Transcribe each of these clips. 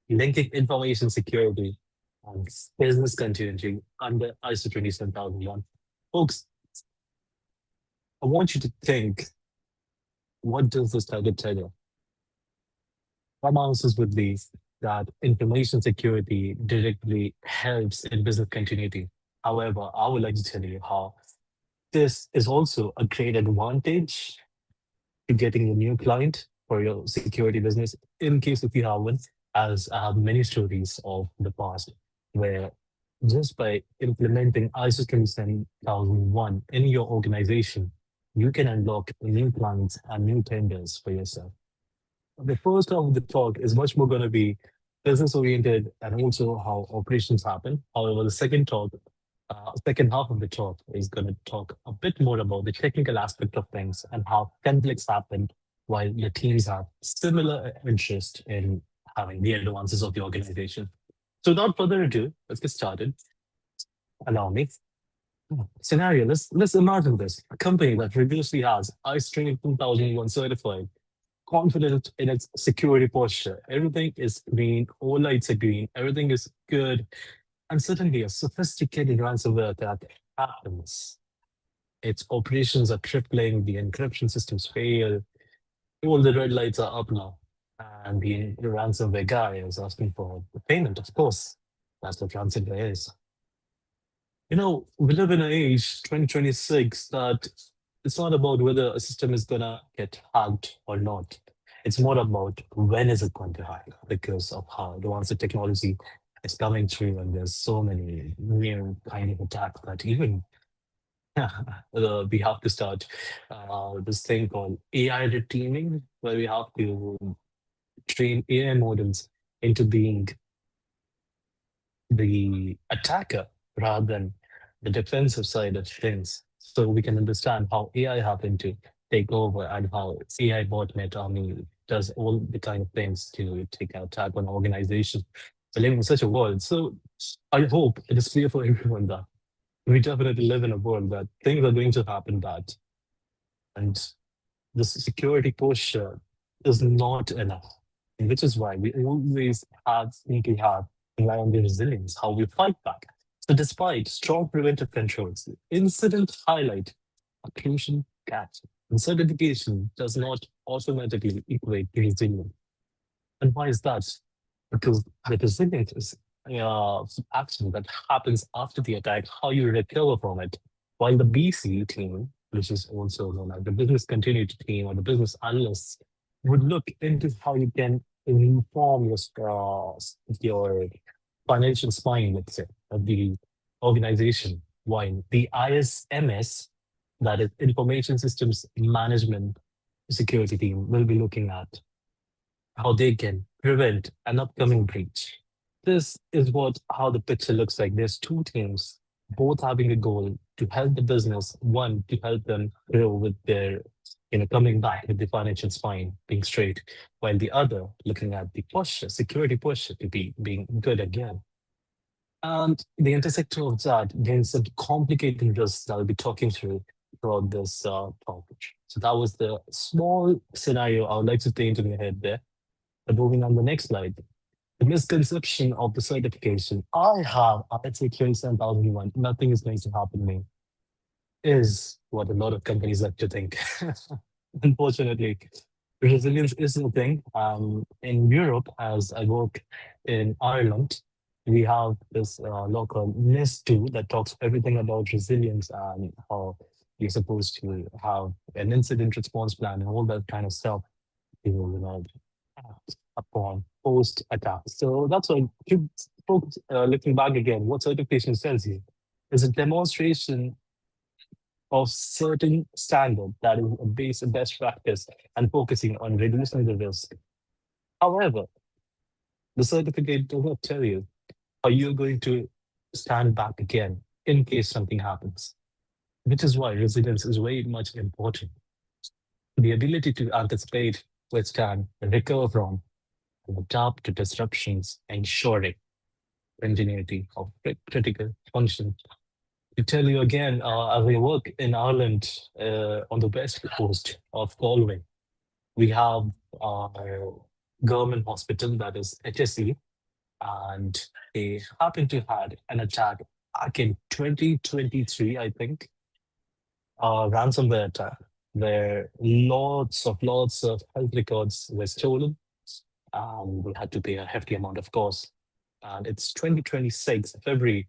linking information security and business continuity under ISO 27001. Folks, I want you to think, what does this target tell you? Some answers would be that information security directly helps in business continuity. However, I would like to tell you how this is also a great advantage to getting a new client for your security business. In case if you have one, as I have many stories of the past where just by implementing ISO 27001 in your organization, you can unlock new clients and new tenders for yourself. The first half of the talk is much more going to be business oriented and also how operations happen. However, the second half of the talk is going to talk a bit more about the technical aspect of things and how conflicts happen while your teams have similar interest in having the advances of the organization. So, without further ado, let's get started. Allow me. Scenario. Let's imagine this: a company that previously has ISO 2001 certified, confident in its security posture. Everything is green, all lights are green, everything is good. And suddenly a sophisticated ransomware attack happens. Its operations are crippling, the encryption systems fail, all the red lights are up now. And the ransomware guy is asking for the payment, of course. That's what ransomware is. We live in an age, 2026, that it's not about whether a system is gonna get hacked or not. It's more about when is it going to hack because of how advanced the technology is coming through, and there's so many new kind of attacks that even we have to start this thing called AI red teaming, where we have to train AI models into being the attacker rather than the defensive side of things. So we can understand how AI happened to take over and how AI botnet army does all the kind of things to take an attack on an organization. We're living in such a world. So I hope it is clear for everyone that we definitely live in a world that things are going to happen bad. And this security posture is not enough, which is why we always need to have rely on the resilience, how we fight back. So, despite strong preventive controls, incident highlight a crucial gap. And certification does not automatically equate to resilience. And why is that? Because the resilience is action that happens after the attack, how you recover from it. While the BC team, which is also known as the business continuity team or the business analysts, would look into how you can reform your financial spine, let's say, of the organization. While the ISMS, that is Information Systems Management Security team, will be looking at how they can prevent an upcoming breach. This is what how the picture looks like. There's two teams, both having a goal to help the business. One to help them grow with their, coming back with the financial spine being straight, while the other looking at the posture, security posture to be being good again. And the intersection of that gains some complicating risks that I'll be talking through throughout this talk. So that was the small scenario I would like to paint in your head there. But moving on the next slide, the misconception of the certification. I have ISO 27001, nothing is going to happen to me, is what a lot of companies like to think. Unfortunately, resilience is a thing. In Europe, as I work in Ireland, we have this law called NIS2 that talks everything about resilience and how you're supposed to have an incident response plan and all that kind of stuff to, act upon post attack. So that's why folks, looking back again, what certification tells you is a demonstration of certain standard that is a best practice and focusing on reducing the risk. However, the certificate does not tell you how you're going to stand back again in case something happens, which is why resilience is very much important. The ability to anticipate, withstand, recover from, and adapt to disruptions, ensuring continuity of critical function. To tell you again, as I work in Ireland on the west coast of Galway, we have our government hospital that is HSE. and they happened to had an attack back in 2023, I think, a ransomware attack where lots of health records were stolen, and we had to pay a hefty amount, of course. And it's 2026 February,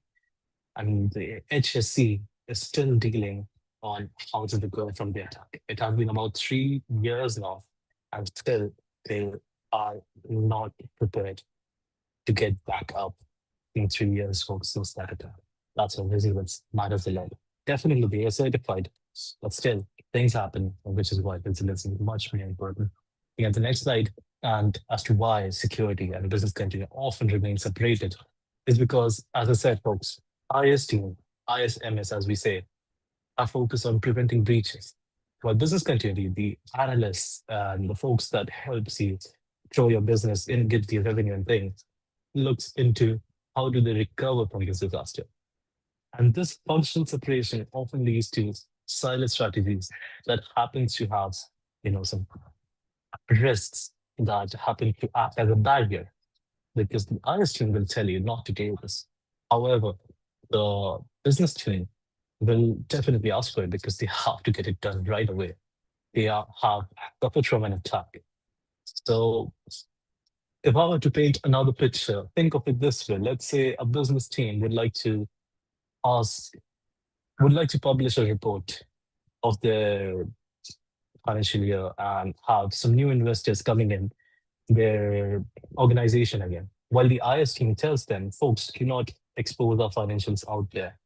and the HSC is still dealing on how to recover from the attack. It has been about 3 years now, and still they are not prepared to get back up in 3 years, folks, since that attack. That's why resilience matters a lot. Definitely, they are certified, but still, things happen, which is why resilience is much more important. We have the next slide, and as to why security and business continuity often remain separated, is because, as I said, folks, IS team, ISMS, as we say, are focused on preventing breaches. While business continuity, the analysts and the folks that helps you grow your business and get the revenue and things, looks into how do they recover from this disaster. And this functional separation often leads to silent strategies that happens to have, some risks that happen to act as a barrier because the IS team will tell you not to do this. However, the business team will definitely ask for it because they have to get it done right away. Have suffered from an attack. So if I were to paint another picture, think of it this way. Let's say a business team ask, would like to publish a report of their financial year and have some new investors coming in their organization again. While the IS team tells them, folks, do not expose our financials out there.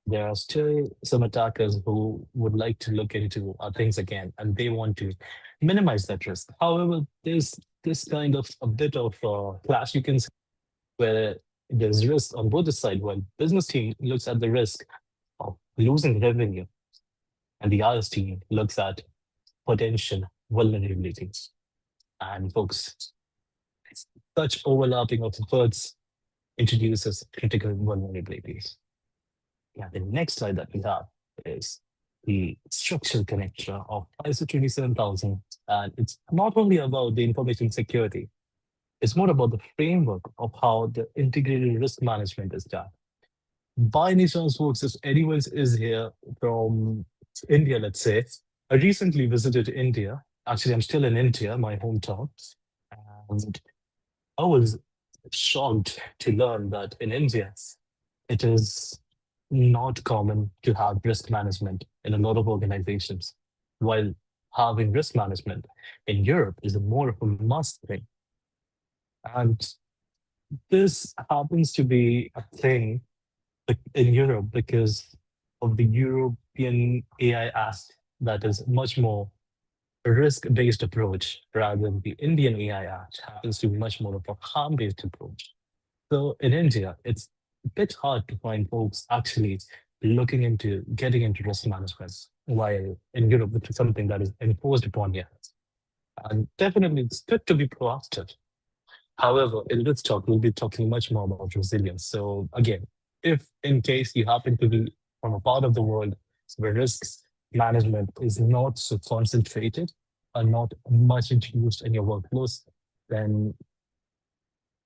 There are still some attackers who would like to look into our things again, and they want to minimize that risk. However, there's this kind of a bit of clash, you can say, where there's risk on both the side. While business team looks at the risk of losing revenue, and the IS team looks at potential vulnerabilities. And folks, such overlapping of efforts introduces critical vulnerabilities. Yeah, the next slide that we have is the structural connector of ISO 27000. And it's not only about the information security, it's more about the framework of how the integrated risk management is done. By any chance, folks, if anyone is here from India, let's say, I recently visited India. Actually, I'm still in India, my hometown. And I was shocked to learn that in India, it is not common to have risk management in a lot of organizations, while having risk management in Europe is a more of a must thing. And this happens to be a thing in Europe because of the European AI Act that is much more a risk-based approach rather than the Indian AI Act happens to be much more of a harm-based approach. So in India, it's a bit hard to find folks actually looking into getting into risk management, while in Europe, which is something that is enforced upon you. And definitely, it's good to be proactive. However, in this talk, we'll be talking much more about resilience. So again, if in case you happen to be from a part of the world where risks management is not so concentrated or not much introduced in your workflows, then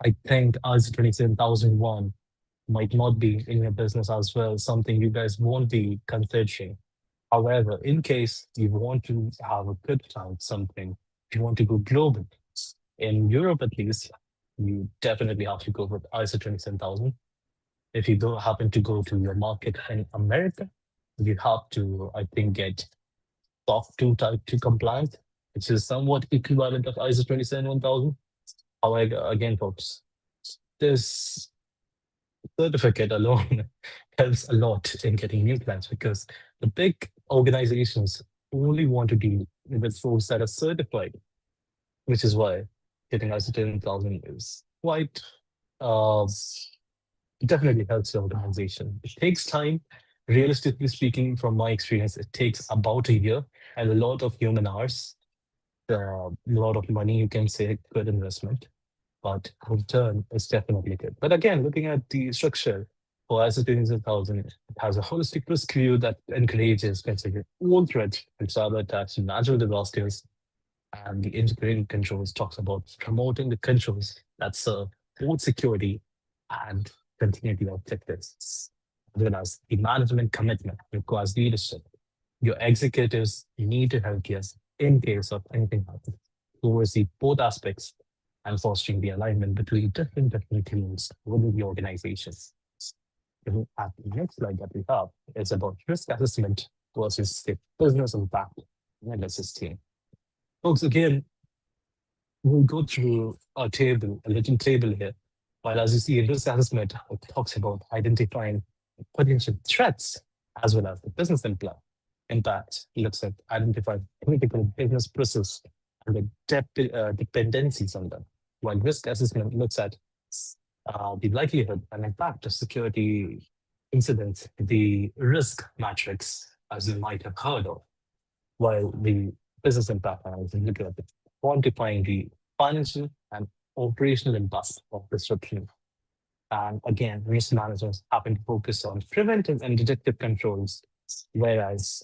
I think ISO 27001 might not be in your business as well, something you guys won't be considering. However, in case you want to have a good time, something, if you want to go global, in Europe at least, you definitely have to go with ISO 27000. If you go happen to go to your market in America, you have to, I think, get SOC 2 Type 2 compliant, which is somewhat equivalent of ISO 27000. However, again, folks, this certificate alone helps a lot in getting new clients because the big organizations only want to deal with folks that are certified, which is why getting ISO 10000 is quite definitely helps the organization. It takes time. Realistically speaking, from my experience, it takes about a year and a lot of human hours, a lot of money, you can say, good investment, but return is definitely good. But again, looking at the structure for ISO 27000, it has a holistic risk view that encourages considering all threats and cyber attacks and natural disasters. And the integrated controls talks about promoting the controls that serve both security and continuity objectives, as well as the management commitment requires leadership. Your executives need to help you in case of anything happens to oversee both aspects and fostering the alignment between different teams within the organization. At the next slide that we have is about risk assessment versus the business impact analysis team. Folks, again, we'll go through a little table here. While as you see in risk assessment, it talks about identifying potential threats as well as the business impact. It looks at identifying critical business process and the dependencies on them. While risk assessment looks at the likelihood and impact of security incidents, the risk matrix, as you might have heard of, while the business impact analysis look at quantifying the financial and operational impact of disruption. And again, risk managers happen to focus on preventive and detective controls, whereas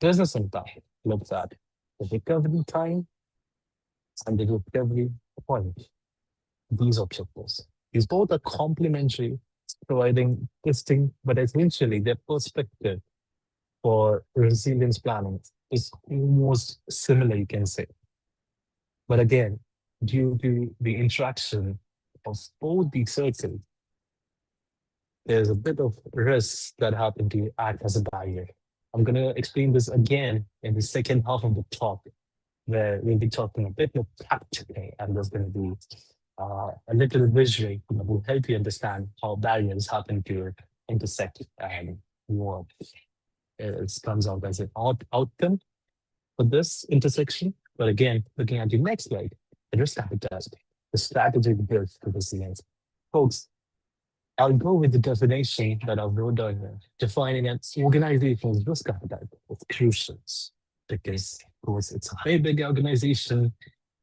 business impact looks at the recovery time and the recovery point, these objectives. These both are complementary, providing distinct, but essentially their perspective for resilience planning is almost similar, you can say. But again, due to the interaction of both these circles, there's a bit of risks that happen to act as a barrier. I'm going to explain this again in the second half of the talk, where we'll be talking a bit more practically, and there's going to be a little visual that will help you understand how barriers happen to intersect and what comes out as an outcome for this intersection. But again, looking at the next slide, the risk appetite, the strategic build to resilience. Folks, I'll go with the definition that I've wrote down here. Defining an organization's risk appetite is crucial because, of course, it's a very big organization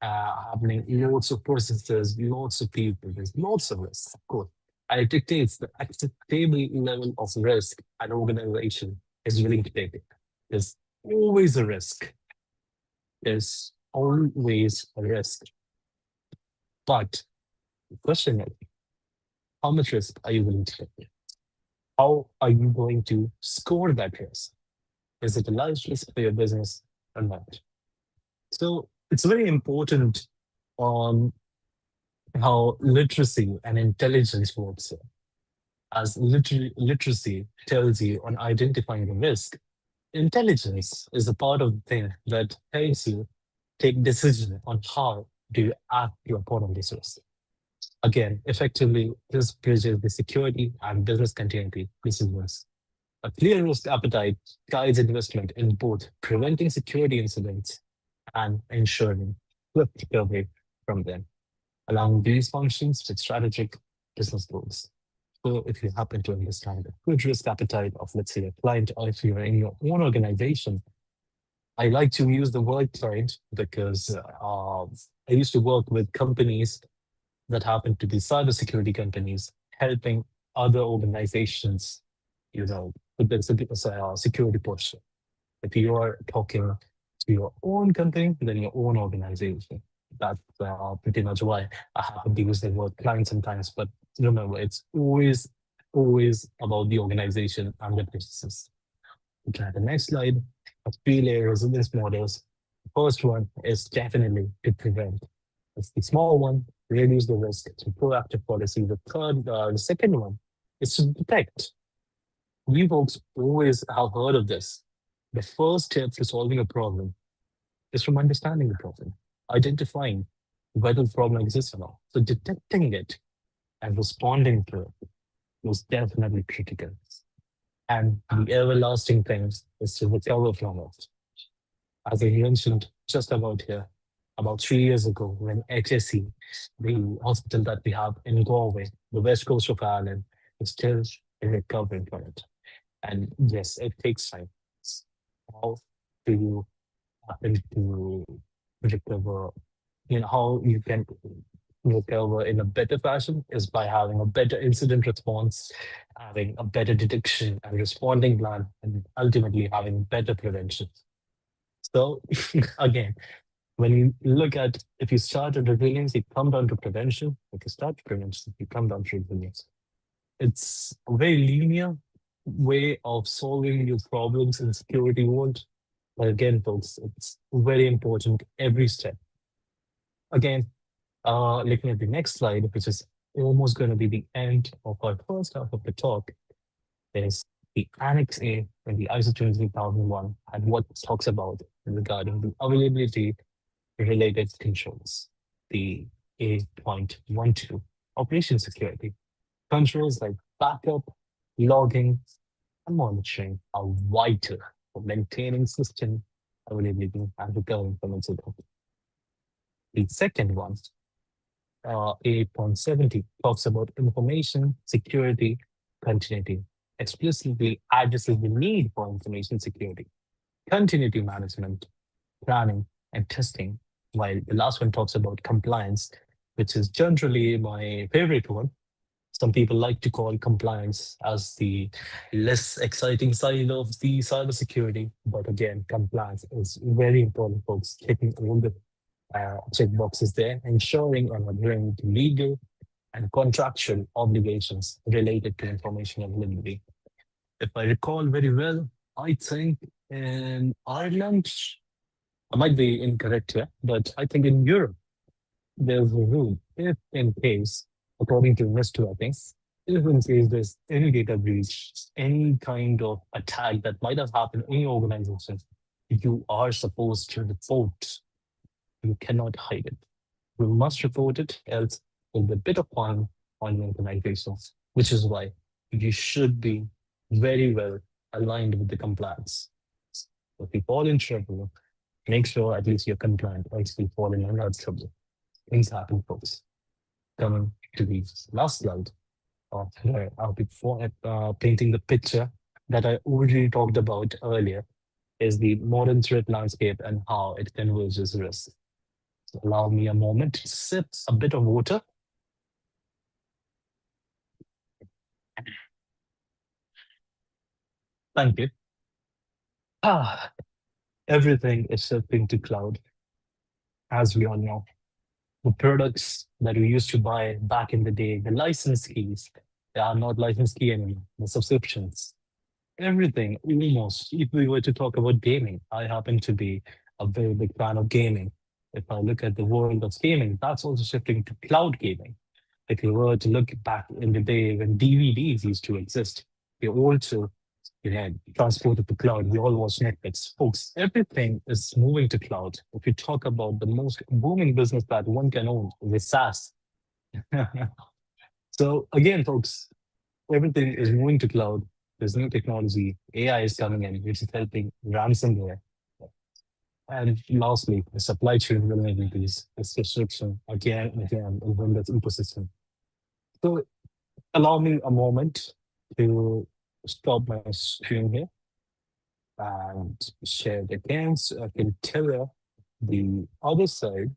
happening lots of processes, lots of people, there's lots of risks, of course. And it dictates the acceptable level of risk an organization is willing to take. There's always a risk. There's always a risk. But the question is, how much risk are you willing to take? How are you going to score that risk? Is it a large risk for your business or not? So it's very important on how literacy and intelligence works here. As literacy tells you on identifying the risk, intelligence is a part of the thing that helps you take decision on how do you act upon this risk. Again, effectively, this bridges the security and business continuity decisions. A clear risk appetite guides investment in both preventing security incidents and ensuring swift recovery from them, allowing these functions with strategic business goals. So if you happen to understand the good risk appetite of, let's say, a client, or if you're in your own organization, I like to use the word client because I used to work with companies that happen to be cybersecurity companies helping other organizations, with the security posture. If you are talking to your own company, then your own organization. That's pretty much why I happen to use the word client sometimes. But remember, it's always about the organization and the businesses. Okay, the next slide, three-layer resilience models. The first one is definitely to prevent. It's the small one, reduce the risk through proactive policy. The second one is to detect. We folks always have heard of this. The first step to solving a problem is from understanding the problem, identifying whether the problem exists or not. So detecting it and responding to it was definitely critical. And the everlasting thing is to recover from it. As I mentioned just about here, about 3 years ago, when HSE, the hospital that we have in Galway, the west coast of Ireland, is still recovering from it. And yes, it takes time. How do you happen to recover? How you can recover in a better fashion is by having a better incident response, having a better detection and responding plan, and ultimately having better prevention. So again, When you look at, if you start at resilience, you come down to prevention. If you start prevention, you come down to resilience. It's a very linear way of solving your problems in security world. But again, folks, it's very important every step. Again, looking at the next slide, which is almost going to be the end of our first half of the talk, is the Annex A in the ISO 23001 and what it talks about regarding the availability related controls. The A.12 operation security controls like backup, logging, and monitoring are vital for maintaining system availability and recovering from incident. The second one, 8.70, talks about information security continuity, explicitly addresses the need for information security, continuity management, planning, and testing, while the last one talks about compliance, which is generally my favorite one. Some people like to call compliance as the less exciting side of the cybersecurity. But again, compliance is very important, folks. Checking all the check boxes there, ensuring and adhering to legal and contractual obligations related to information availability. If I recall very well, I think in Ireland, I might be incorrect here, but I think in Europe, there's a rule if in case, according to NIST, I think, if in case there's any data breach, any kind of attack that might have happened in your organization, you are supposed to report. You cannot hide it. You must report it, else there'll be a bit of fine on your organization, which is why you should be very well aligned with the compliance. If you fall in trouble, make sure at least you're compliant, or else you fall in another trouble. Things happen, folks. Coming to the last slide of where before painting the picture that I already talked about earlier is the modern threat landscape and how it converges risk. So allow me a moment to sip a bit of water. Thank you. Ah, everything is shifting to cloud, as we all know. The products that we used to buy back in the day, the license keys, they are not license key anymore. The subscriptions, everything almost. If we were to talk about gaming, I happen to be a very big fan of gaming. If I look at the world of gaming, that's also shifting to cloud gaming. If you were to look back in the day when DVDs used to exist, they also transported to cloud. We all watch Netflix. Folks, everything is moving to cloud. If you talk about the most booming business that one can own, is SaaS. So again, folks, everything is moving to cloud. There's new technology. AI is coming in, which is helping ransomware. And lastly, the supply chain vulnerabilities, this disruption again and again in Windows ecosystem. So allow me a moment to stop my screen here and share it again so I can tell you the other side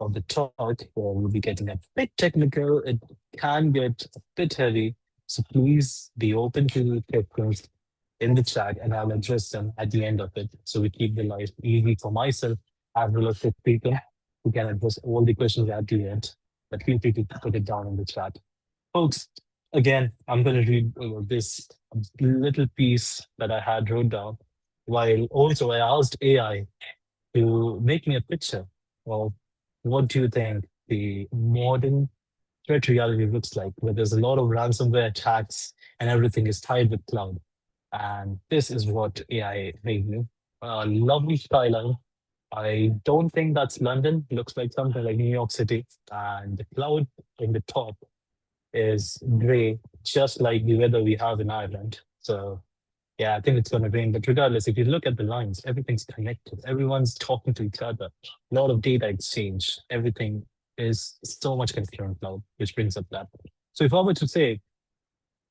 of the talk where we'll be getting a bit technical. It can get a bit heavy. So please be open to the questions in the chat and I'll address them at the end of it. So we keep the life easy for myself as well as for people who can address all the questions at the end. But feel free to put it down in the chat. Folks, again, I'm going to read this little piece that I had wrote down. While also I asked AI to make me a picture of what do you think the modern threat reality looks like, where there's a lot of ransomware attacks and everything is tied with cloud. And this is what AI made me. A lovely skyline. I don't think that's London. Looks like something like New York City. And the cloud in the top is gray, just like the weather we have in Ireland. So yeah, I think it's going to rain. But regardless, if you look at the lines, everything's connected. Everyone's talking to each other. A lot of data exchange. Everything is so much connected on cloud, which brings up that. So if I were to say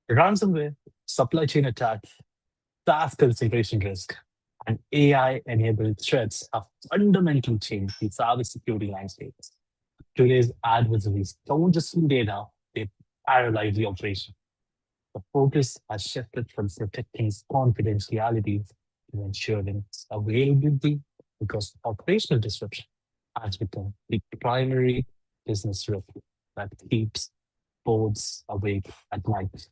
ransomware, supply chain attack, SaaS concentration risk, and AI-enabled threats have fundamentally changed the cybersecurity landscape. Today's adversaries don't just steal data, they paralyze the operation. The focus has shifted from protecting confidentiality to ensuring availability because operational disruption has become the primary business risk that keeps boards awake at night.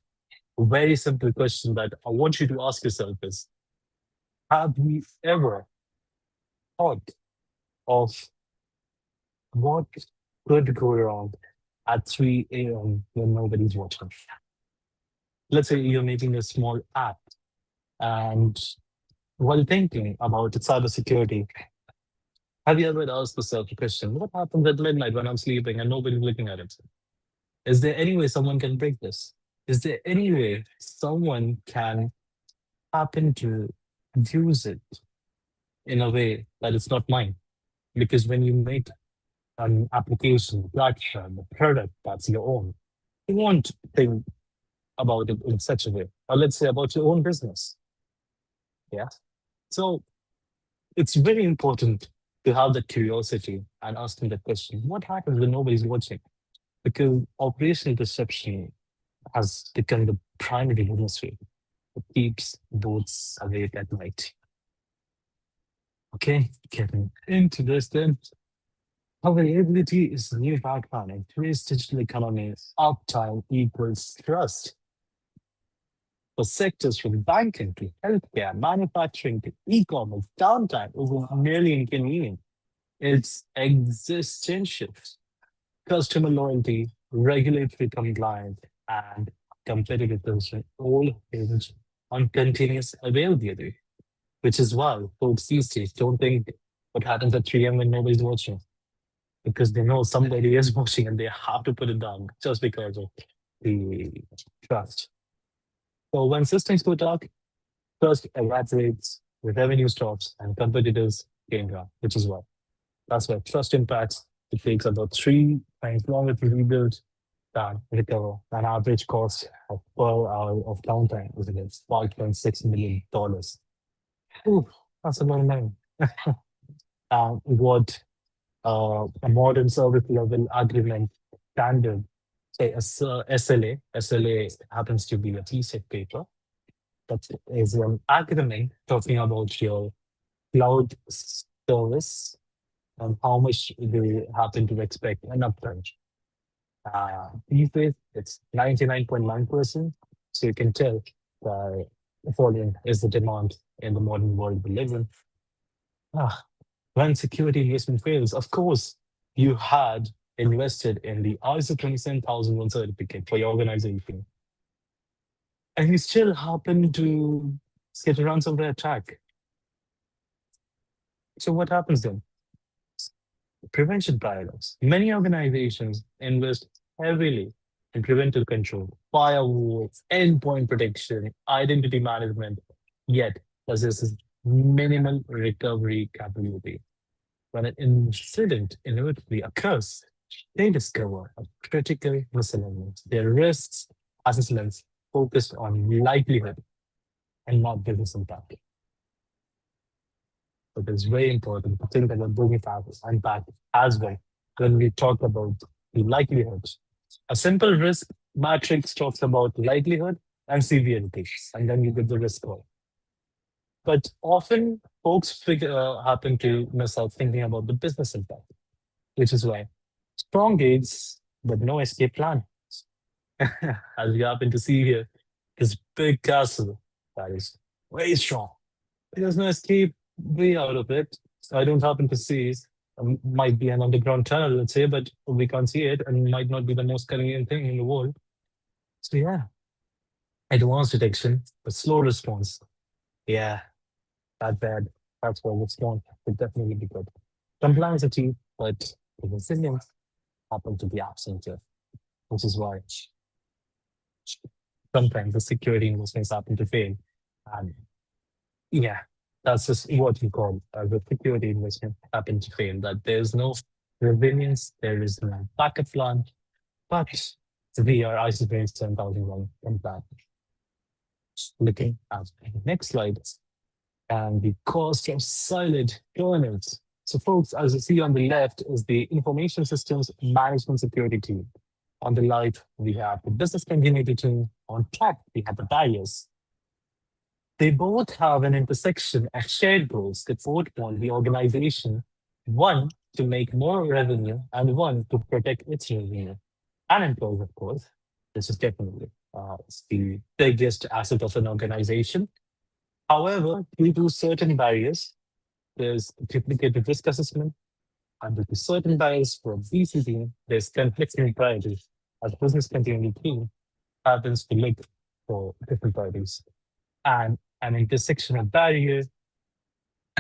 A very simple question that I want you to ask yourself is, have you ever thought of what could go wrong at 3 a.m. when nobody's watching? Let's say you're making a small app, and while thinking about its cybersecurity, have you ever asked yourself a question, what happens at midnight when I'm sleeping and nobody's looking at it? Is there any way someone can break this? Is there any way someone can happen to use it in a way that it's not mine? Because when you make an application, platform, a product that's your own, you won't think about it in such a way. Or let's say about your own business. Yeah. So it's very important to have that curiosity and asking that question, what happens when nobody's watching? Because operational deception has become the primary industry that keeps boats awake at night. Okay, getting into this then. Availability is the new background in today's digital economy. Uptime equals trust. For sectors from banking to healthcare, manufacturing to e-commerce, downtime is merely inconvenient. It's existential. Customer loyalty, regulatory compliance, and competitive position all hinge on continuous availability, which is why folks these days don't think what happens at 3 a.m. when nobody's watching, because they know somebody is watching and they have to put it down just because of the trust. So when systems go dark, trust evaporates, the revenue stops, and competitors gain ground, which is why. That's why trust impacts. It takes about 3 times longer to rebuild than recover. An average cost of per hour of downtime is against $5.6 million. Ooh, that's a lot of money. What a modern service level agreement standard, say SLA happens to be a piece of paper that is an agreement talking about your cloud service and how much they happen to expect an upfront. These days, it's 99.9%. So you can tell the following is the demand in the modern world we live in. Ah, when security investment fails, of course, you had invested in the ISO 27001 certificate for your organization, and you still happen to get a ransomware attack. So what happens then? Prevention paradox. Many organizations invest heavily in preventive control, firewalls, endpoint protection, identity management, yet possesses minimal recovery capability. When an incident inevitably occurs, they discover a critical misalignment. Their risks assessments focused on likelihood and not business impact. It is very important to think about bringing factors and back as well when we talk about the likelihoods. A simple risk matrix talks about likelihood and severity, and then you get the risk score. But often folks happen to miss out thinking about the business impact, which is why strong gates but no escape plan. As you happen to see here, this big castle that is very strong. There's no escape way out of it. I don't happen to see. Might be an underground tunnel, let's say, but we can't see it, and might not be the most convenient thing in the world. So yeah, advanced detection, but slow response. Yeah, that bad. That's why response would definitely be good. Compliance achieved, but the resilience happened to be absent here, which is why sometimes the security investments happen to fail. And yeah, that's just what we call the security investment happen to fail. That there's no resilience, there is no backup plan, but we are isolated 10,000 from that. Looking at the next slide and the cost of silent kernels. So, folks, as you see on the left is the information systems management security team. On the right, we have the business continuity team. On top, we have the barriers. They both have an intersection of shared goals that both want the organization, one to make more revenue and one to protect its revenue and employees, of course. This is definitely the biggest asset of an organization. However, due to certain barriers, there's duplicated risk assessment, and due to certain barriers for BCD, there's conflicting priorities. As business continuity team happens to look for different priorities. And an intersection of barrier,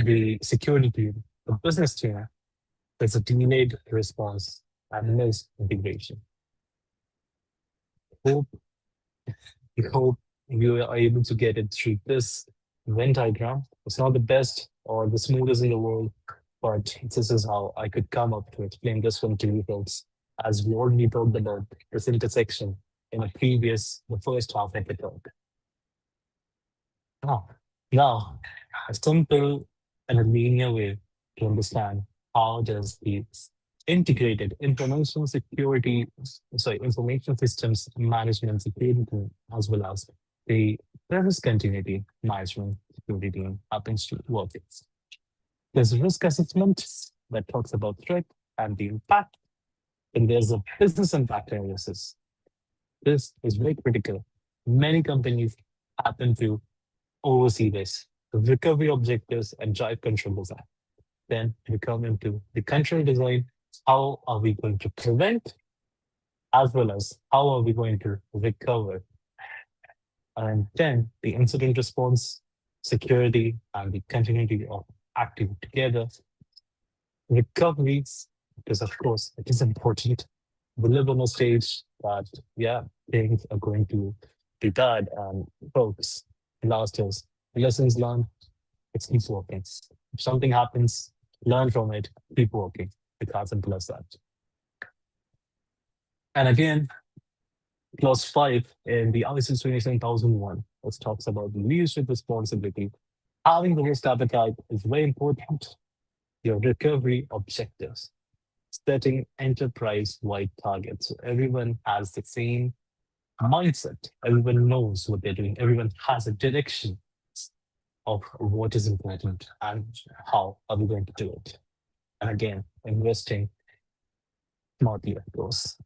the security team, the business team, there's a delayed response and missed integration. Hope, we hope you are able to get it through this Venn diagram. It's not the best or the smoothest in the world, but this is how I could come up to explain this one to you folks, as we already talked about this intersection in the first half of the talk. Now, now, a simple and a linear way to understand how does the integrated information systems management security team, as well as the service continuity management security team happens to work. There's risk assessment that talks about threat and the impact, and there's a business impact analysis. This is very critical. Many companies happen to oversee this, recovery objectives and drive control design. Then we come into the control design. How are we going to prevent, as well as how are we going to recover? And then the incident response, security, and the continuity of acting together. Recoveries, because of course it is important. We live on a stage that, yeah, things are going to be bad. And folks, last is lessons learned, it keeps working. If something happens, learn from it, keep working. It's as simple as that. And again, clause 5 in the ISO 27001, which talks about the leadership responsibility. Having the risk appetite is very important. Your recovery objectives, setting enterprise-wide targets. So everyone has the same mindset. Everyone knows what they're doing. Everyone has a direction of what is important and how are we going to do it. And again, investing smartly, of course.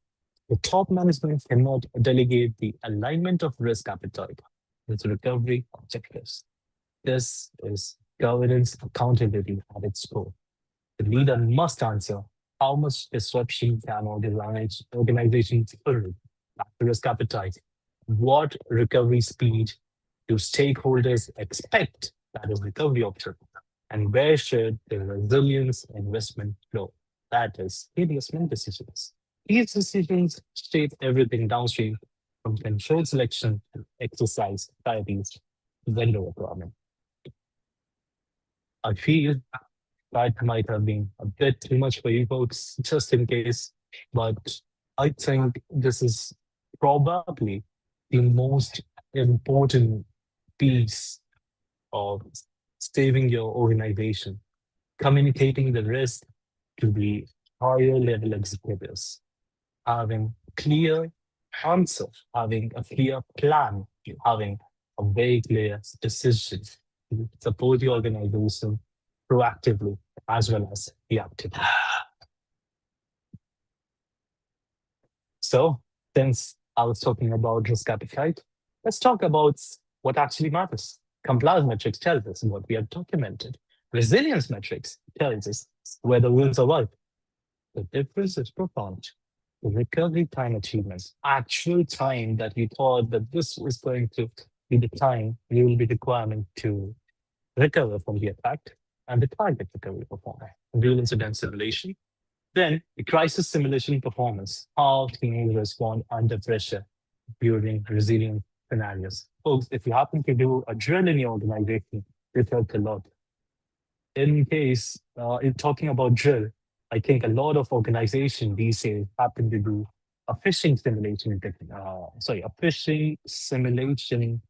The top management cannot delegate the alignment of risk appetite with recovery objectives. This is governance accountability at its core. The leader must answer how much disruption can organizations tolerate, the risk appetite, what recovery speed do stakeholders expect, that is recovery option, and where should the resilience investment flow, that is investment decisions. These decisions shape everything downstream from control selection to exercise priorities to vendor requirement. I feel that might have been a bit too much for you folks, just in case, but I think this is probably the most important piece of saving your organization, communicating the risk to the higher level executives, having clear answer, having a clear plan, having a very clear decision to support the organization proactively as well as reactively. So, since I was talking about risk appetite, let's talk about what actually matters. Compliance metrics tells us what we have documented. Resilience metrics tells us whether we'll survive. The difference is profound. The recovery time achievements, actual time that we thought that this was going to be the time we will be requiring to recover from the attack, and the target recovery performance, real incident simulation. Then the crisis simulation performance, how teams respond under pressure during resilient scenarios. Folks, if you happen to do a drill in your organization, it helps a lot. In case, in talking about drill, I think a lot of organizations these days happen to do a phishing simulation, a phishing simulation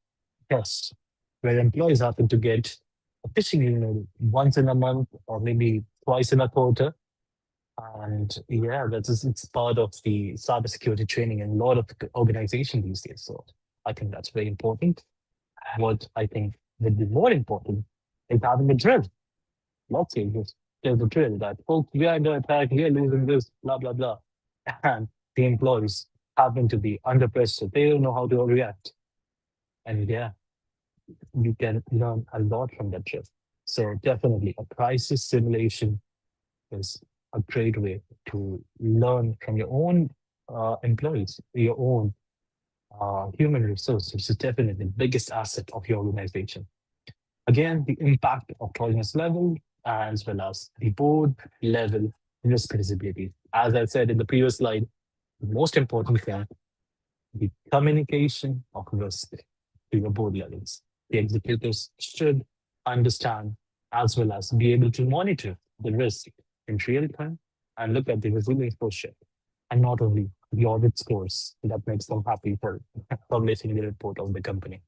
test, where employees happen to get a phishing email once in a month or maybe twice in a quarter. And yeah, it's part of the cybersecurity training in a lot of organizations these days. So I think that's very important. What I think would be more important is having a drill. Let's say this. There's a drill that folks, we are under attack, we are losing this, blah, blah, blah. And the employees happen to be under pressure. They don't know how to react. And yeah, you can learn a lot from that drill. So definitely a crisis simulation is a great way to learn from your own employees, your own human resource, which is definitely the biggest asset of your organization. Again, the impact of tolerance level as well as the board level risk visibility. As I said in the previous slide, the most important thing, the communication of risk to your board levels. The executives should understand as well as be able to monitor the risk in real time and look at the resilience posture and not only the audit scores that makes them happy for publishing the report of the company.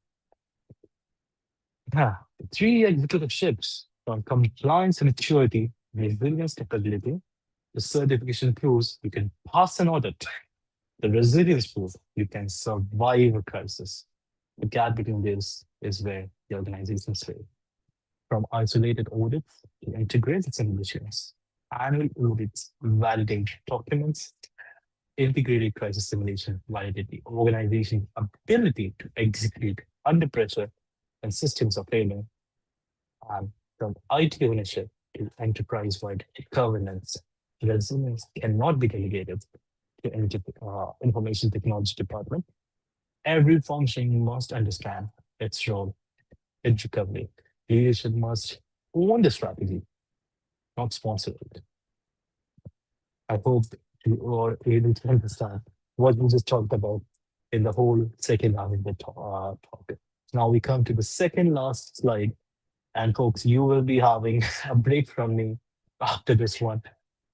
Yeah, three executive shifts from compliance and maturity, resilience capability, the certification proves you can pass an audit. The resilience proves you can survive a crisis. The gap between this is where the organizations fail. From isolated audits to integrated simulations, annual audits validate documents, integrated crisis simulation validate the organization's ability to execute under pressure and systems of failing, and from IT ownership to enterprise-wide governance. Resilience cannot be delegated to information technology department. Every function must understand its role in recovery. Leadership must own the strategy, not sponsor it. I hope you are able to understand what we just talked about in the whole second half of the talk. Now we come to the second last slide. And folks, you will be having a break from me after this one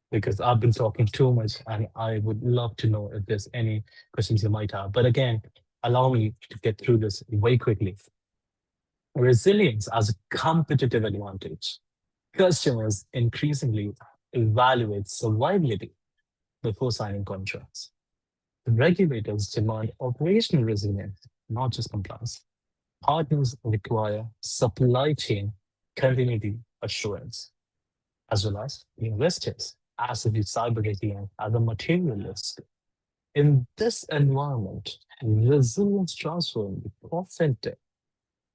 because I've been talking too much and I would love to know if there's any questions you might have. But again, allow me to get through this very quickly. Resilience as a competitive advantage. Customers increasingly evaluate survivability before signing contracts. Regulators demand operational resilience, not just compliance. Partners require supply chain continuity assurance, as well as investors as the cyber resilience as a material risk. In this environment, resilience transforms the cost center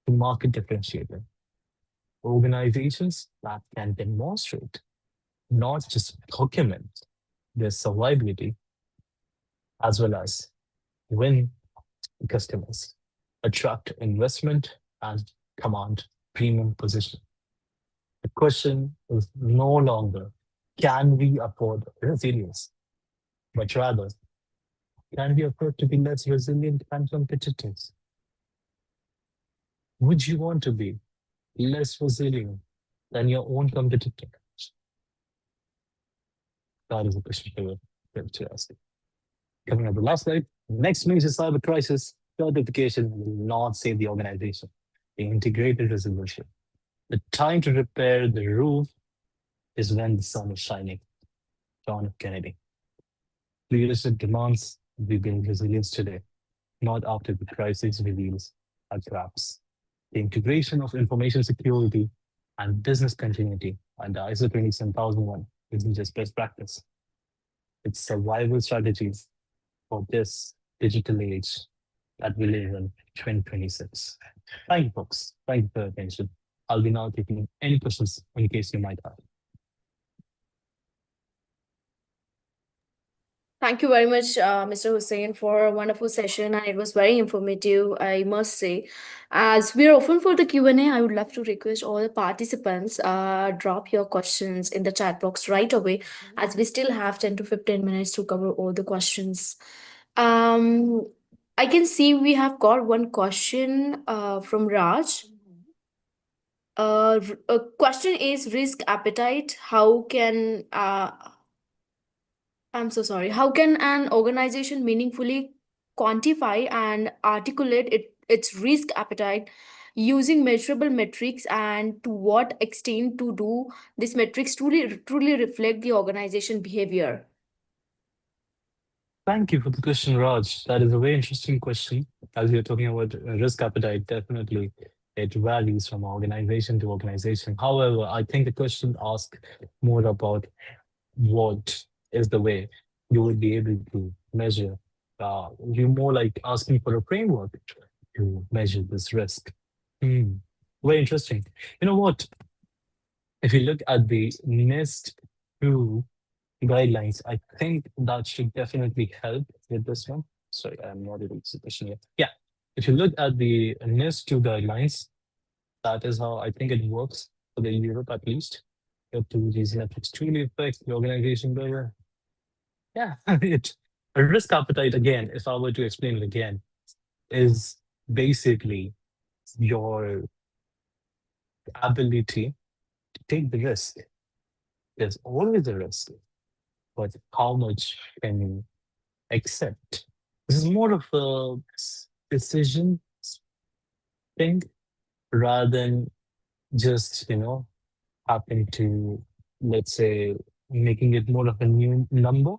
to market differentiator. Organizations that can demonstrate, not just document, their survivability as well as win customers, attract investment, and command premium position. The question is no longer can we afford resilience, but rather can we afford to be less resilient and competitive? Would you want to be less resilient than your own competitor? That is a question for you to ask. Coming up the last slide. Next major cyber crisis, certification will not save the organization. The integrated resolution. The time to repair the roof is when the sun is shining. John F. Kennedy. Leadership demands we build resilience today, not after the crisis reveals our traps. The integration of information security and business continuity under ISO 27001 isn't just best practice. It's survival strategies for this digital age that we live in 2026. Thank you, folks. Thank you for your attention. I'll be now taking any questions in case you might have. Thank you very much, Mr. Hussein, for a wonderful session, and it was very informative, I must say. As we're open for the Q&A, I would love to request all the participants drop your questions in the chat box right away, as we still have 10 to 15 minutes to cover all the questions. Um, I can see we have got one question from Raj. A question is risk appetite. I'm so sorry. How can an organization meaningfully quantify and articulate its risk appetite using measurable metrics, and to what extent to do these metrics truly reflect the organization behavior? Thank you for the question, Raj. That is a very interesting question. As you're talking about risk appetite, definitely. It varies from organization to organization. However, I think the question asks more about what is the way you would be able to measure. You're more like asking for a framework to measure this risk. Hmm. Very interesting. You know what? If you look at the NIST 2 guidelines, I think that should definitely help with this one. Sorry, I'm not able to see the question yet. Yeah. If you look at the NIST 2 guidelines, that is how I think it works for the Europe at least. You have to these metrics truly affect the organization better. Yeah, it a risk appetite again, if I were to explain it again, is basically your ability to take the risk. There's always a risk, but how much can you accept? This is more of a decision thing rather than just, happen to, let's say, making it more of a new number.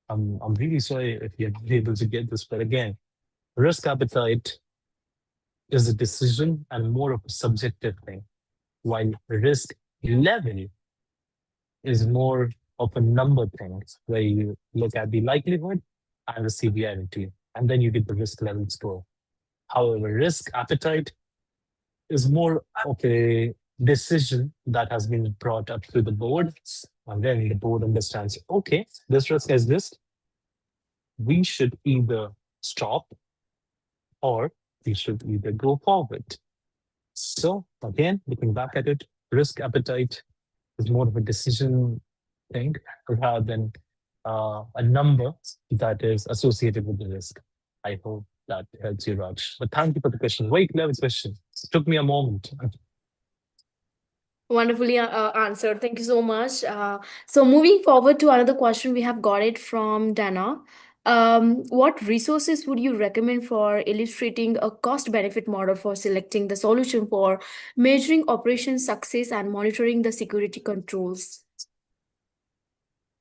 I'm really sorry if you're able to get this, but again, risk appetite is a decision and more of a subjective thing, while risk level is more of a number thing where you look at the likelihood and the severity, and then you get the risk level score. However, risk appetite is more of a decision that has been brought up to the board, and then the board understands, okay, this risk is this, we should either stop or we should either go forward. So again, looking back at it, risk appetite is more of a decision thing rather than a number that is associated with the risk. I hope that helps you, Raj. But thank you for the question. Very clever question. It took me a moment. Wonderfully answered. Thank you so much. So, moving forward to another question, we have got it from Dana. What resources would you recommend for illustrating a cost benefit model for selecting the solution for measuring operation success and monitoring the security controls?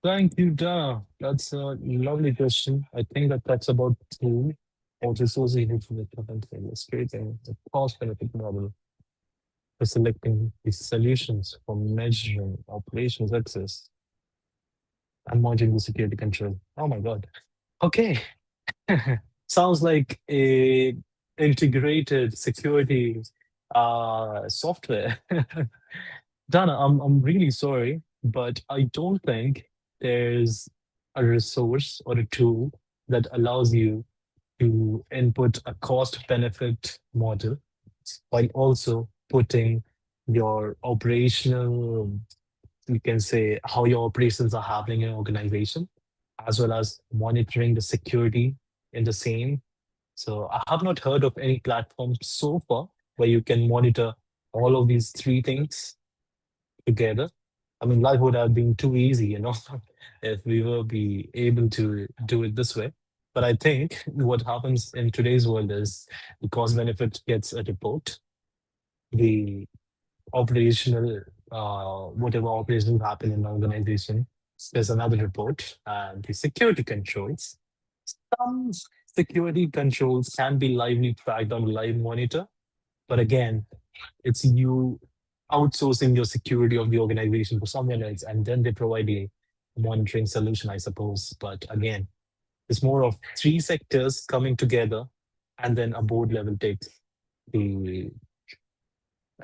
Thank you, Da. That's a lovely question. I think that that's about two also associated with the current illustrating the cost benefit model for selecting the solutions for measuring operational success and monitoring the security control. Oh my God. Okay. Sounds like a integrated security software. Dana, I'm really sorry, but I don't think there's a resource or a tool that allows you to input a cost benefit model while also putting your operational, you can say, how your operations are happening in an organization, as well as monitoring the security in the same. So I have not heard of any platform so far where you can monitor all of these three things together. I mean, life would have been too easy, if we were be able to do it this way. But I think what happens in today's world is the cost benefit gets a report, the operational, whatever operations happen in the organization, there's another report, and the security controls. Some security controls can be lively tracked on a live monitor, but again, it's you outsourcing your security of the organization to someone else, and then they provide a monitoring solution, I suppose. But again, it's more of three sectors coming together, and then a board level takes the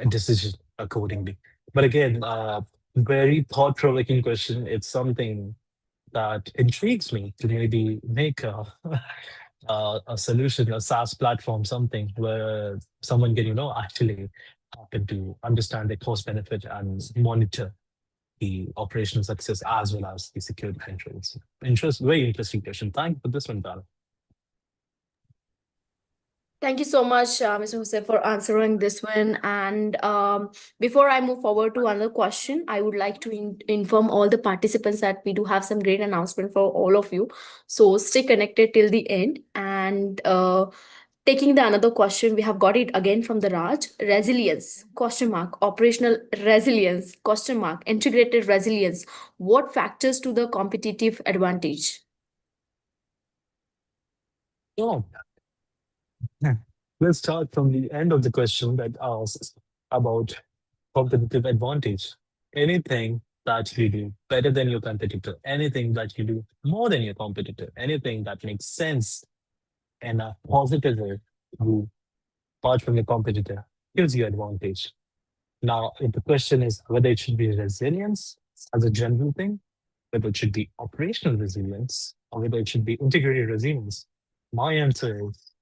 decision accordingly. But again, very thought-provoking question. It's something that intrigues me to maybe make a solution, a SaaS platform, something where someone can, actually happen to understand the cost benefit and monitor the operational success as well as the security controls. Very interesting question. Thank you for this one, Tara. Thank you so much, Mr. Jose, for answering this one. And before I move forward to another question, I would like to inform all the participants that we do have some great announcement for all of you. So stay connected till the end. And taking the another question, we have got it again from the Raj. Resilience, question mark, operational resilience, question mark, integrated resilience. What factors to the competitive advantage? Oh, Let's start from the end of the question that asks about competitive advantage. Anything that you do better than your competitor, anything that you do more than your competitor, anything that makes sense in a positive way, you apart from your competitor, gives you advantage. Now, if the question is whether it should be resilience as a general thing, whether it should be operational resilience, or whether it should be integrated resilience, my answer is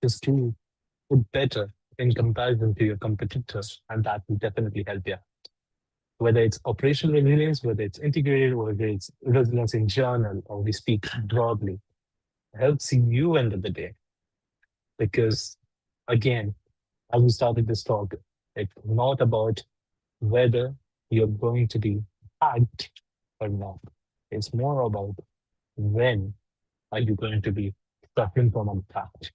just do it better in comparison to your competitors, and that will definitely help you. Whether it's operational resilience, whether it's integrated, or whether it's resilience in general, or we speak broadly, helps you end of the day. Because again, as we started this talk, it's not about whether you're going to be hacked or not. It's more about when are you going to be suffering from an attack,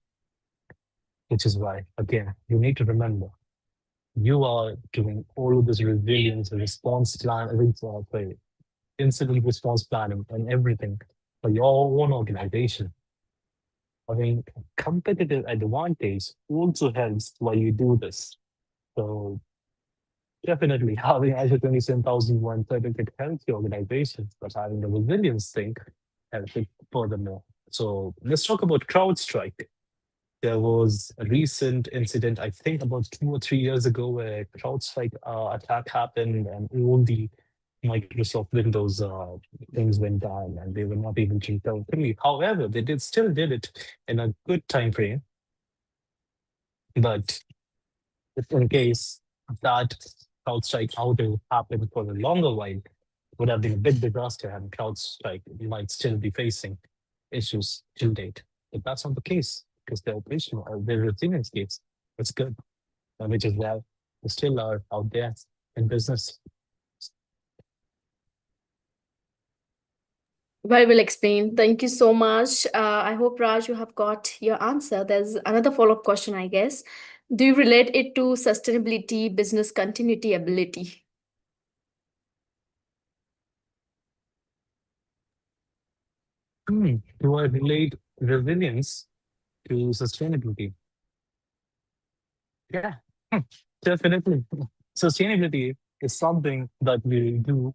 which is why, again, you need to remember you are doing all of this resilience, response plan, sorry, incident response planning and everything for your own organization. I mean, competitive advantage also helps while you do this. So definitely having ISO 27001 certificate helps your organization, but having the resilience thing helps it furthermore. So let's talk about CrowdStrike. There was a recent incident, I think about 2 or 3 years ago, where CrowdStrike attack happened and all the Microsoft Windows things went down and they were not able to recover fully. However, they did still did it in a good time frame. But if in case that CrowdStrike outage happened for a longer while, would have been a big disaster and CrowdStrike might still be facing issues till date. But that's not the case because the operation or the resilience case, it's good, which is why they still are out there in business. Very well explained. Thank you so much. I hope, Raj, you have got your answer. There's another follow-up question, I guess. Do you relate it to sustainability, business continuity ability? Do I relate resilience to sustainability? Yeah, definitely. Sustainability is something that we do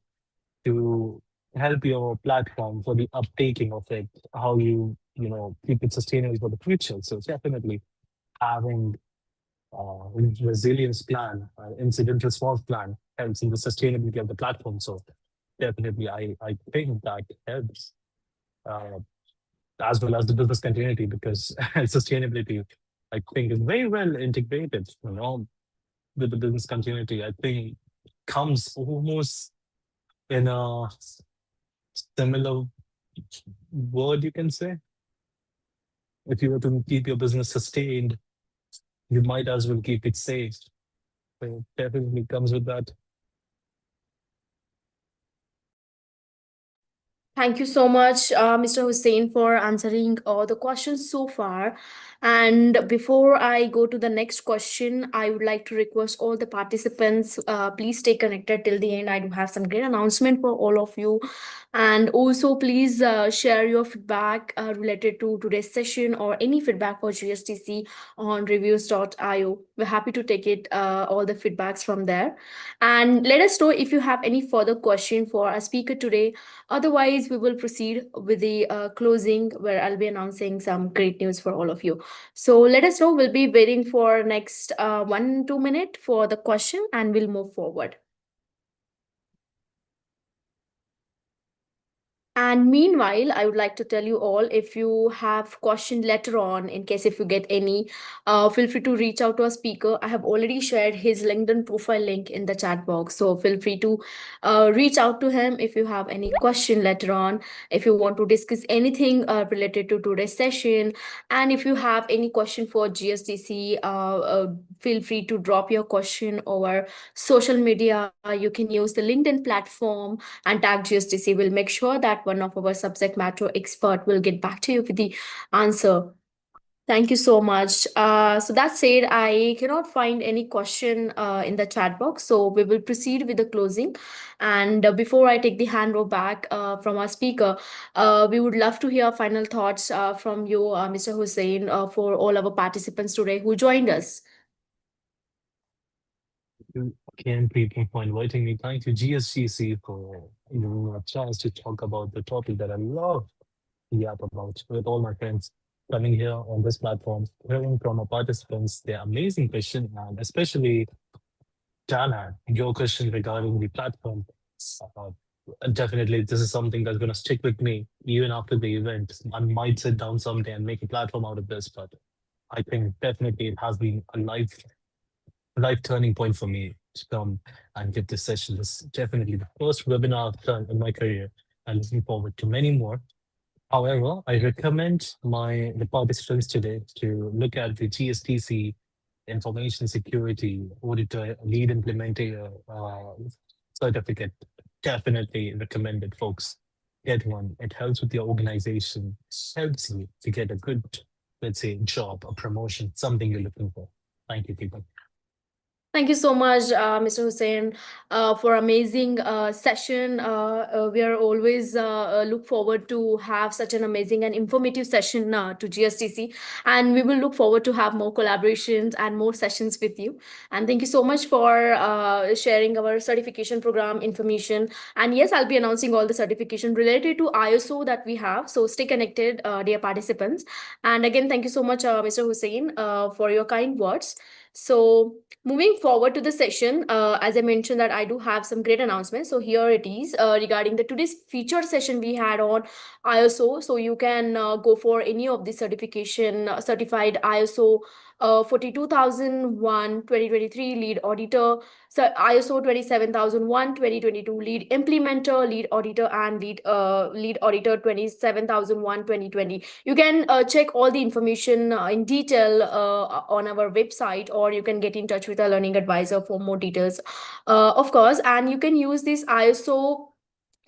to help your platform for the uptaking of it, how you keep it sustainable for the future. So definitely having resilience plan, incident response plan helps in the sustainability of the platform. So definitely, I think that helps uh, as well as the business continuity because sustainability, I think, is very well integrated. With the business continuity, I think comes almost in a similar word you can say. If you were to keep your business sustained, you might as well keep it safe. So it definitely comes with that. Thank you so much, Mr. Hussein, for answering all the questions so far. And before I go to the next question, I would like to request all the participants, please stay connected till the end. I do have some great announcement for all of you. And also, please share your feedback related to today's session or any feedback for GSTC on reviews.io. We're happy to take it, all the feedbacks from there. And let us know if you have any further question for our speaker today. Otherwise, we will proceed with the closing where I'll be announcing some great news for all of you. So let us know. We'll be waiting for next 1 2 minute for the question and we'll move forward. And meanwhile, I would like to tell you all if you have question later on, in case if you get any, feel free to reach out to a speaker. I have already shared his LinkedIn profile link in the chat box. So feel free to reach out to him if you have any question later on, if you want to discuss anything related to today's session. And if you have any question for GSDC, feel free to drop your question over social media. You can use the LinkedIn platform and tag GSDC. We'll make sure that one of our subject matter expert will get back to you with the answer. Thank you so much. So that said, I cannot find any question in the chat box. So we will proceed with the closing. And before I take the hand roll back from our speaker, we would love to hear final thoughts from you, Mr. Hussein, for all our participants today who joined us. You again, people, for inviting me. Thank you, GSDC, for giving me a chance to talk about the topic that I love to yap about with all my friends coming here on this platform, hearing from our participants their amazing question, and especially Dana, your question regarding the platform. Uh, Definitely, this is something that's going to stick with me even after the event. I might sit down someday and make a platform out of this, but I think definitely it has been a life turning point for me to come and give this session. This is definitely the first webinar I've done in my career. I'm looking forward to many more. However, I recommend the participants today to look at the GSDC Information Security Auditor Lead Implementer certificate. Definitely recommended, folks. Get one. It helps with your organization, helps you to get a good, let's say, job, a promotion, something you're looking for. Thank you, people. Thank you so much, Mr. Hussein, for amazing session. We are always look forward to have such an amazing and informative session to GSTC, and we will look forward to have more collaborations and more sessions with you. And thank you so much for sharing our certification program information. And yes, I'll be announcing all the certification related to ISO that we have. So stay connected, dear participants. And again, thank you so much, Mr. Hussein, for your kind words. So moving forward to the session, as I mentioned that I do have some great announcements. So here it is regarding the today's featured session we had on ISO. So you can go for any of the certification certified ISO 42001 2023 lead auditor, so ISO 27001 2022 lead implementer, lead auditor, and lead auditor 27001 2020. You can check all the information in detail on our website, or you can get in touch with a learning advisor for more details, of course. And you can use this ISO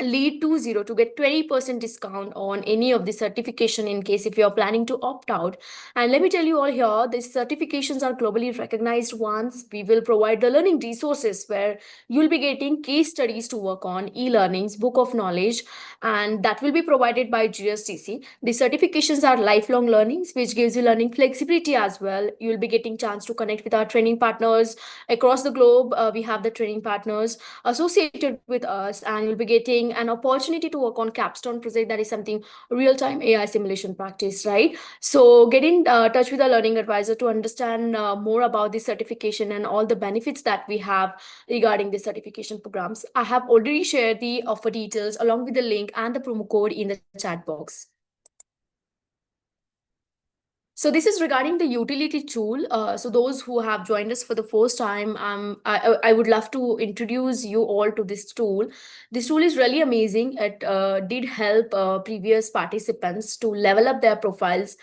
lead 20 to get 20% discount on any of the certification in case if you're planning to opt out. And let me tell you all here, these certifications are globally recognized ones. We will provide the learning resources where you'll be getting case studies to work on, e-learnings, book of knowledge, and that will be provided by GSTC. The certifications are lifelong learnings, which gives you learning flexibility as well. You'll be getting chance to connect with our training partners across the globe. We have the training partners associated with us, and you'll be getting an opportunity to work on capstone project, that is something real-time AI simulation practice, right? So get in touch with a learning advisor to understand more about the certification and all the benefits that we have regarding the certification programs. I have already shared the offer details along with the link and the promo code in the chat box. So this is regarding the utility tool. So those who have joined us for the first time, I would love to introduce you all to this tool. This tool is really amazing. It did help previous participants to level up their profiles.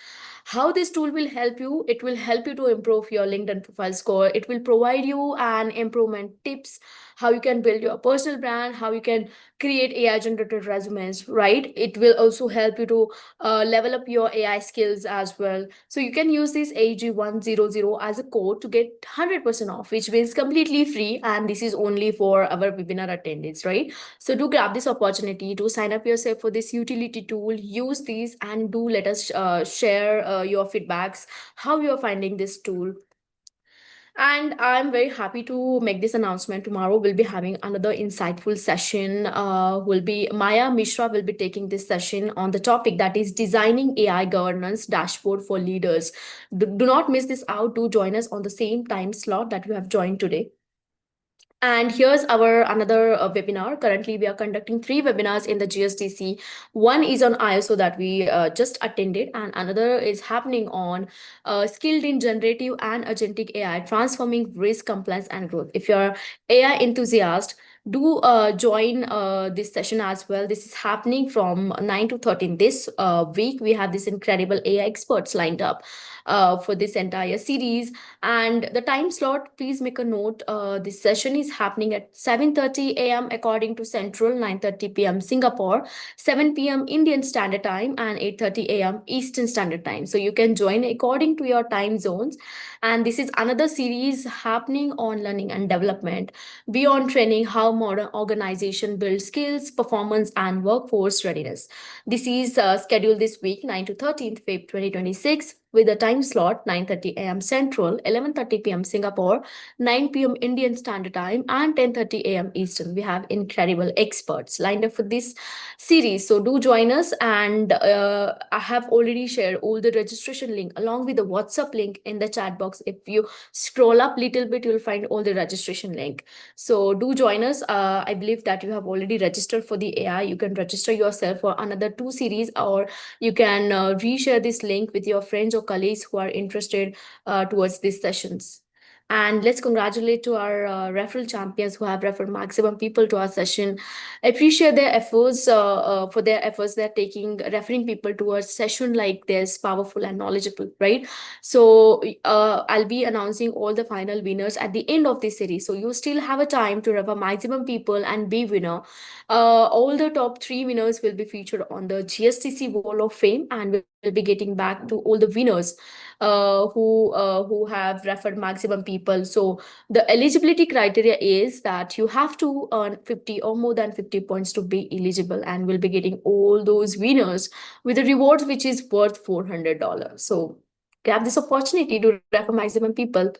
How this tool will help you? It will help you to improve your LinkedIn profile score. It will provide you an improvement tips, how you can build your personal brand, how you can create AI generated resumes, right? It will also help you to level up your AI skills as well. So you can use this AG100 as a code to get 100% off, which is completely free. And this is only for our webinar attendees, right? So do grab this opportunity to sign up yourself for this utility tool, use these, and do let us share your feedbacks, how you're finding this tool. And I'm very happy to make this announcement. Tomorrow we'll be having another insightful session. Will be Maya Mishra will be taking this session on the topic that is designing AI governance dashboard for leaders. Do not miss this out. Do join us on the same time slot that you have joined today. And here's our another webinar. Currently, we are conducting three webinars in the GSDC. One is on ISO that we just attended, and another is happening on skilled in generative and agentic AI, transforming risk, compliance, and growth. If you're AI enthusiast, do join this session as well. This is happening from 9 to 13 this week. We have this incredible AI experts lined up for this entire series. And the time slot, please make a note. This session is happening at 7:30 a.m. according to Central, 9:30 p.m. Singapore, 7 p.m. Indian Standard Time, and 8:30 a.m. Eastern Standard Time. So you can join according to your time zones. And this is another series happening on learning and development beyond training, how modern organization build skills, performance, and workforce readiness. This is scheduled this week, 9 to 13th Feb 2026, with a time slot 9:30 a.m. Central, 11:30 p.m. Singapore, 9 p.m. Indian Standard Time, and 10:30 a.m. Eastern. We have incredible experts lined up for this series. So do join us. And I have already shared all the registration link along with the WhatsApp link in the chat box. If you scroll up little bit, you'll find all the registration link. So do join us. I believe that you have already registered for the AI. You can register yourself for another two series, or you can reshare this link with your friends or colleagues who are interested towards these sessions. And let's congratulate to our referral champions who have referred maximum people to our session. Appreciate their efforts for their efforts they're taking, referring people towards session like this, powerful and knowledgeable, right? So I'll be announcing all the final winners at the end of this series. So you still have a time to refer maximum people and be winner. All the top three winners will be featured on the GSDC Wall of Fame, and we'll be getting back to all the winners who have referred maximum people. So the eligibility criteria is that you have to earn 50 or more than 50 points to be eligible, and we'll be getting all those winners with a reward which is worth $400. So grab this opportunity to refer maximum people.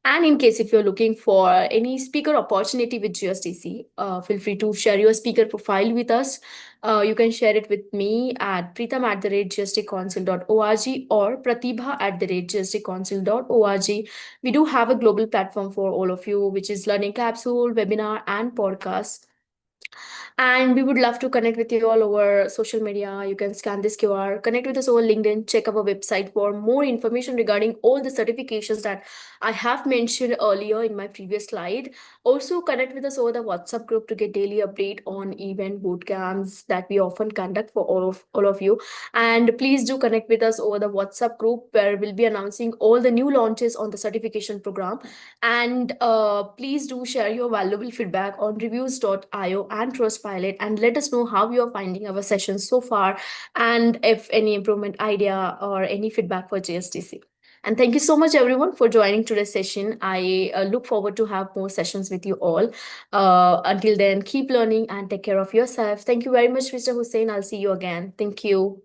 And in case if you're looking for any speaker opportunity with GSDC, feel free to share your speaker profile with us. You can share it with me at pritam@gsdcouncil.org or pratibha@gsdcouncil.org. We do have a global platform for all of you, which is learning capsule, webinar, and podcast. And we would love to connect with you all over social media. You can scan this QR, connect with us over LinkedIn, check our website for more information regarding all the certifications that I have mentioned earlier in my previous slide. Also, connect with us over the WhatsApp group to get daily update on event boot camps that we often conduct for all of you. And please do connect with us over the WhatsApp group where we'll be announcing all the new launches on the certification program. And please do share your valuable feedback on reviews.io and Trustpilot, and let us know how you are finding our sessions so far, and if any improvement idea or any feedback for GSTC. And thank you so much, everyone, for joining today's session. I look forward to have more sessions with you all. Until then, keep learning and take care of yourself. Thank you very much, Mr. Hussein. I'll see you again. Thank you.